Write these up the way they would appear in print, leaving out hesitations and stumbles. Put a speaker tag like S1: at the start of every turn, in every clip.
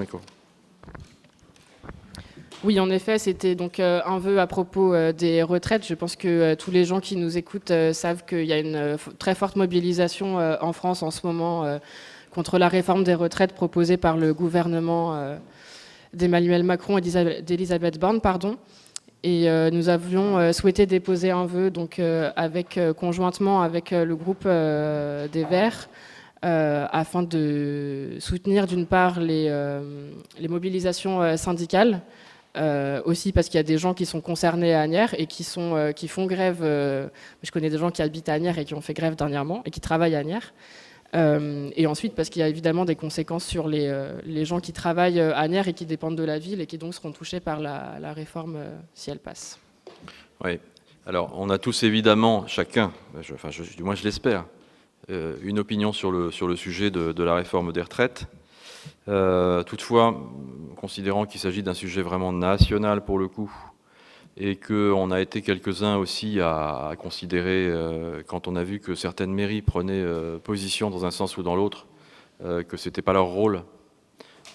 S1: Micro.
S2: Oui, en effet, c'était donc un vœu à propos des retraites. Je pense que tous les gens qui nous écoutent savent qu'il y a une très forte mobilisation en France en ce moment contre la réforme des retraites proposée par le gouvernement d'Emmanuel Macron et d'Elisabeth Borne, pardon. Et nous avions souhaité déposer un vœu donc, conjointement avec le groupe des Verts afin de soutenir d'une part les mobilisations syndicales, aussi parce qu'il y a des gens qui sont concernés à Asnières et qui font grève. Je connais des gens qui habitent à Asnières et qui ont fait grève dernièrement et qui travaillent à Asnières. Et ensuite parce qu'il y a évidemment des conséquences sur les gens qui travaillent à Asnières et qui dépendent de la ville et qui donc seront touchés par la réforme si elle passe.
S1: Oui. Alors, on a tous évidemment, chacun, du moins je l'espère, une opinion sur le sujet de la réforme des retraites. Toutefois, considérant qu'il s'agit d'un sujet vraiment national pour le coup, et qu'on a été quelques-uns aussi à considérer, quand on a vu que certaines mairies prenaient position dans un sens ou dans l'autre, que ce n'était pas leur rôle.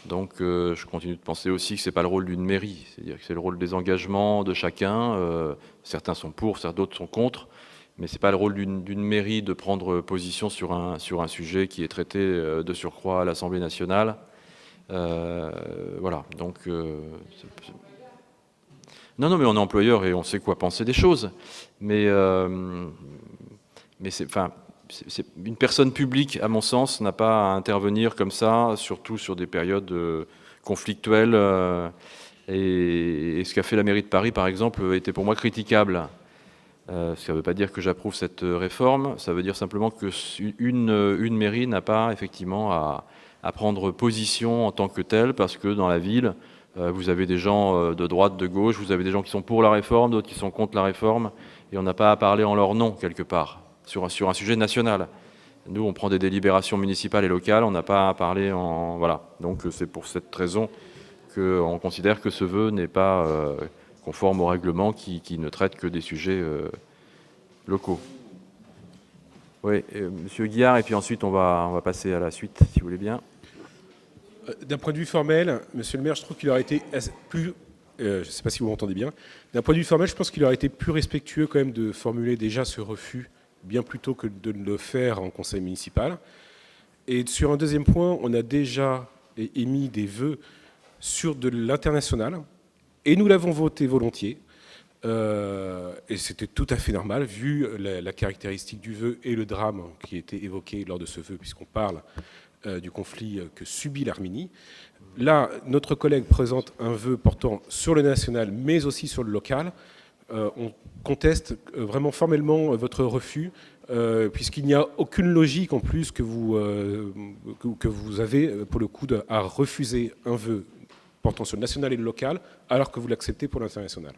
S1: Donc je continue de penser aussi que ce n'est pas le rôle d'une mairie, c'est-à-dire que c'est le rôle des engagements de chacun. Certains sont pour, d'autres sont contre, mais ce n'est pas le rôle d'une mairie de prendre position sur un sujet qui est traité de surcroît à l'Assemblée nationale. Voilà, donc... Non, mais on est employeur et on sait quoi penser des choses. Mais une personne publique, à mon sens, n'a pas à intervenir comme ça, surtout sur des périodes conflictuelles. Et ce qu'a fait la mairie de Paris, par exemple, était pour moi critiquable. Ça ne veut pas dire que j'approuve cette réforme, ça veut dire simplement qu'une mairie n'a pas effectivement à prendre position en tant que telle, parce que dans la ville, vous avez des gens de droite, de gauche, vous avez des gens qui sont pour la réforme, d'autres qui sont contre la réforme, et on n'a pas à parler en leur nom, quelque part, sur un sujet national. Nous, on prend des délibérations municipales et locales, on n'a pas à parler en... Voilà, donc c'est pour cette raison qu'on considère que ce vœu n'est pas conforme au règlement qui ne traite que des sujets locaux. Oui, Monsieur Guillard, et puis ensuite on va passer à la suite, si vous voulez bien.
S3: D'un point de vue formel, monsieur le maire, je trouve qu'il aurait été plus... je ne sais pas si vous m'entendez bien. D'un point de vue formel, je pense qu'il aurait été plus respectueux quand même de formuler déjà ce refus, bien plutôt que de le faire en conseil municipal. Et sur un deuxième point, on a déjà émis des vœux sur de l'international, et nous l'avons voté volontiers. Et c'était tout à fait normal, vu la caractéristique du vœu et le drame qui était évoqué lors de ce vœu, puisqu'on parle du conflit que subit l'Arménie. Là, notre collègue présente un vœu portant sur le national, mais aussi sur le local. On conteste vraiment formellement votre refus, puisqu'il n'y a aucune logique en plus que vous avez, pour le coup, à refuser un vœu portant sur le national et le local, alors que vous l'acceptez pour l'international.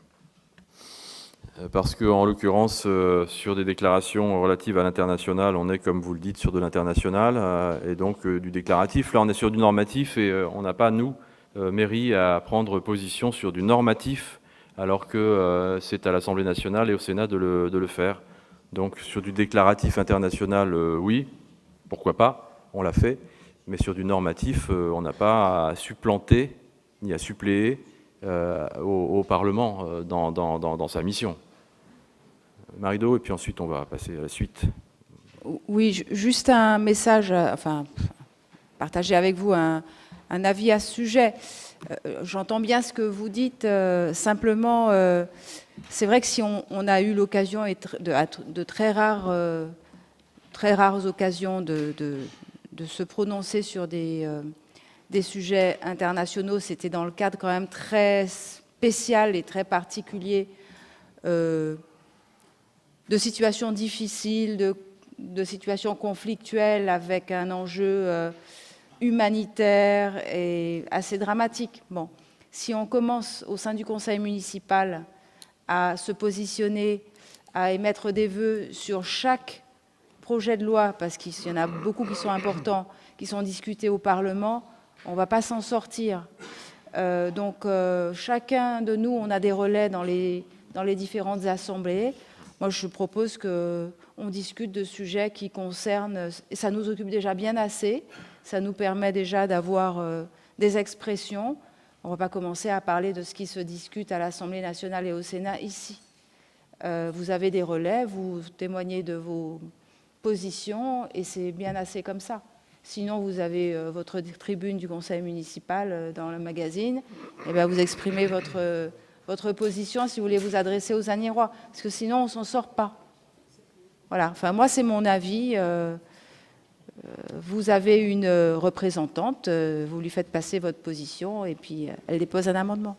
S1: Parce qu'en l'occurrence, sur des déclarations relatives à l'international, on est, comme vous le dites, sur de l'international, et donc du déclaratif. Là, on est sur du normatif, et on n'a pas, nous, mairie, à prendre position sur du normatif, alors que c'est à l'Assemblée nationale et au Sénat de le faire. Donc sur du déclaratif international, oui, pourquoi pas, on l'a fait, mais sur du normatif, on n'a pas à supplanter, ni à suppléer au Parlement dans sa mission. Marie-Do, et puis ensuite on va passer à la suite.
S4: Oui, juste un message, partager avec vous un avis à ce sujet. J'entends bien ce que vous dites, simplement, c'est vrai que si on a eu l'occasion de très rares occasions de se prononcer sur des sujets internationaux, c'était dans le cadre quand même très spécial et très particulier de situations difficiles, de situations conflictuelles avec un enjeu humanitaire et assez dramatique. Bon, si on commence au sein du conseil municipal à se positionner, à émettre des vœux sur chaque projet de loi, parce qu'il y en a beaucoup qui sont importants, qui sont discutés au Parlement, on ne va pas s'en sortir. Donc chacun de nous, on a des relais dans les différentes assemblées. Moi, je propose qu'on discute de sujets qui concernent, et ça nous occupe déjà bien assez, ça nous permet déjà d'avoir des expressions. On ne va pas commencer à parler de ce qui se discute à l'Assemblée nationale et au Sénat ici. Vous avez des relais, vous témoignez de vos positions et c'est bien assez comme ça. Sinon, vous avez votre tribune du conseil municipal dans le magazine, et bien vous exprimez votre position si vous voulez vous adresser aux Agnérois, parce que sinon on ne s'en sort pas. Voilà, enfin moi c'est mon avis. Vous avez une représentante, vous lui faites passer votre position et puis elle dépose un amendement.